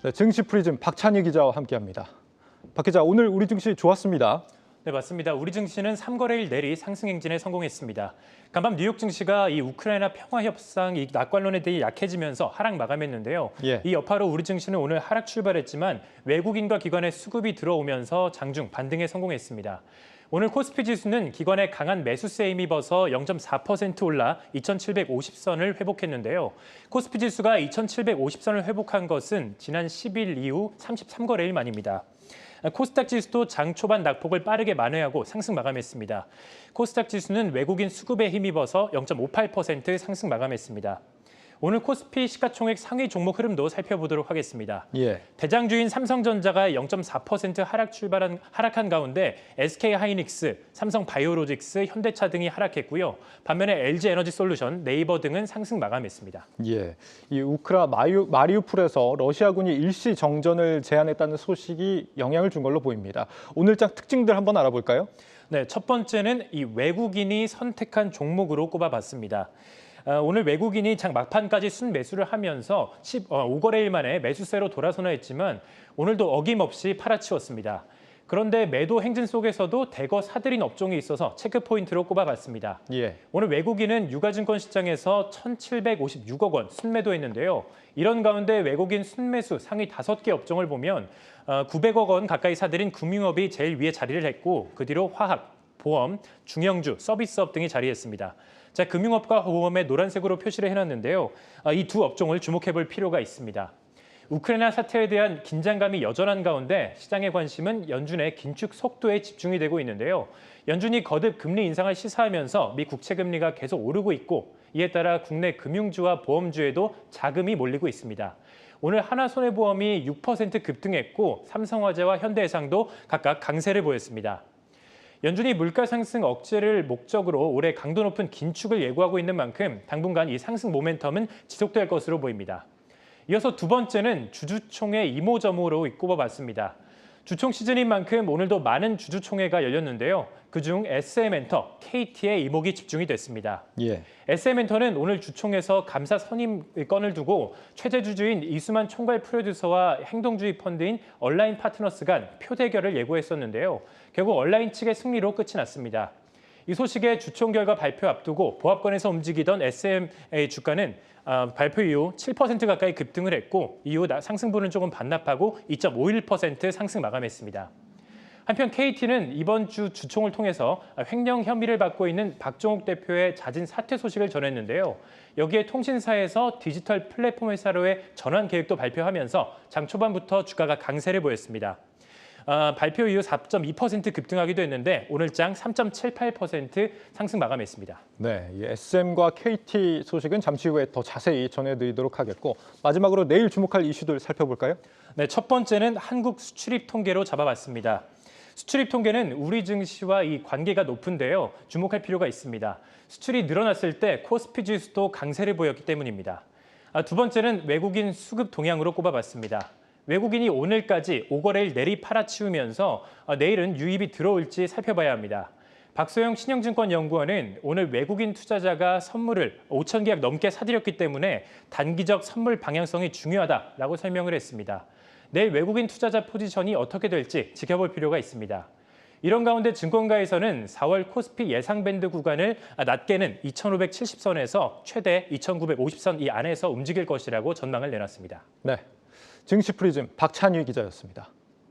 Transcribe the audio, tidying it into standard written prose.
네, 증시 프리즘 박찬희 기자와 함께합니다. 박 기자, 오늘 우리 증시 좋았습니다. 네, 맞습니다. 우리 증시는 3거래일 내리 상승 행진에 성공했습니다. 간밤 뉴욕 증시가 이 우크라이나 평화 협상 이 낙관론에 대해 약해지면서 하락 마감했는데요. 이 여파로 우리 증시는 오늘 하락 출발했지만 외국인과 기관의 수급이 들어오면서 장중 반등에 성공했습니다. 오늘 코스피 지수는 기관의 강한 매수세에 힘입어서 0.4% 올라 2,750선을 회복했는데요. 코스피 지수가 2,750선을 회복한 것은 지난 10일 이후 33거래일 만입니다. 코스닥 지수도 장 초반 낙폭을 빠르게 만회하고 상승 마감했습니다. 코스닥 지수는 외국인 수급에 힘입어서 0.58% 상승 마감했습니다. 오늘 코스피 시가총액 상위 종목 흐름도 살펴보도록 하겠습니다. 대장주인 삼성전자가 0.4% 하락한 가운데 SK하이닉스, 삼성바이오로직스, 현대차 등이 하락했고요. 반면에 LG에너지솔루션, 네이버 등은 상승 마감했습니다. 이 마리우폴에서 러시아군이 일시 정전을 제한했다는 소식이 영향을 준 걸로 보입니다. 오늘장 특징들 한번 알아볼까요? 네, 첫 번째는 이 외국인이 선택한 종목으로 꼽아봤습니다. 오늘 외국인이 장 막판까지 순매수를 하면서 15거래일 만에 매수세로 돌아서나 했지만 오늘도 어김없이 팔아치웠습니다. 그런데 매도 행진 속에서도 대거 사들인 업종이 있어서 체크포인트로 꼽아봤습니다. 오늘 외국인은 유가증권 시장에서 1,756억 원 순매도했는데요. 이런 가운데 외국인 순매수 상위 5개 업종을 보면 900억 원 가까이 사들인 금융업이 제일 위에 자리를 했고 그 뒤로 화학, 보험, 중형주, 서비스업 등이 자리했습니다. 자, 금융업과 보험에 노란색으로 표시를 해놨는데요. 이 두 업종을 주목해볼 필요가 있습니다. 우크라이나 사태에 대한 긴장감이 여전한 가운데 시장의 관심은 연준의 긴축 속도에 집중이 되고 있는데요. 연준이 거듭 금리 인상을 시사하면서 미 국채 금리가 계속 오르고 있고 이에 따라 국내 금융주와 보험주에도 자금이 몰리고 있습니다. 오늘 하나손해보험이 6% 급등했고 삼성화재와 현대해상도 각각 강세를 보였습니다. 연준이 물가 상승 억제를 목적으로 올해 강도 높은 긴축을 예고하고 있는 만큼 당분간 이 상승 모멘텀은 지속될 것으로 보입니다. 이어서 두 번째는 주주총회 이모저모로 꼽아봤습니다. 주총 시즌인 만큼 오늘도 많은 주주총회가 열렸는데요. 그중 SM엔터, KT의 이목이 집중이 됐습니다. SM엔터는 오늘 주총에서 감사 선임 건을 두고 최대 주주인 이수만 총괄 프로듀서와 행동주의 펀드인 얼라인 파트너스 간 표대결을 예고했었는데요. 결국 얼라인 측의 승리로 끝이 났습니다. 이 소식에 주총 결과 발표 앞두고 보합권에서 움직이던 SM의 주가는 발표 이후 7% 가까이 급등을 했고 이후 상승분은 조금 반납하고 2.51% 상승 마감했습니다. 한편 KT는 이번 주 주총을 통해서 횡령 혐의를 받고 있는 박종욱 대표의 잦은 사퇴 소식을 전했는데요. 여기에 통신사에서 디지털 플랫폼 회사로의 전환 계획도 발표하면서 장 초반부터 주가가 강세를 보였습니다. 발표 이후 4.2% 급등하기도 했는데 오늘장 3.78% 상승 마감했습니다. 네, 이 SM과 KT 소식은 잠시 후에 더 자세히 전해드리도록 하겠고 마지막으로 내일 주목할 이슈들 살펴볼까요? 네, 첫 번째는 한국 수출입 통계로 잡아봤습니다. 수출입 통계는 우리 증시와 이 관계가 높은데요. 주목할 필요가 있습니다. 수출이 늘어났을 때 코스피 지수도 강세를 보였기 때문입니다. 두 번째는 외국인 수급 동향으로 꼽아봤습니다. 외국인이 오늘까지 5거래일 내리 팔아치우면서 내일은 유입이 들어올지 살펴봐야 합니다. 박소영 신영증권연구원은 오늘 외국인 투자자가 선물을 5천 계약 넘게 사들였기 때문에 단기적 선물 방향성이 중요하다라고 설명을 했습니다. 내일 외국인 투자자 포지션이 어떻게 될지 지켜볼 필요가 있습니다. 이런 가운데 증권가에서는 4월 코스피 예상 밴드 구간을 낮게는 2,570선에서 최대 2,950선 이 안에서 움직일 것이라고 전망을 내놨습니다. 네, 증시 프리즘 박찬희 기자였습니다.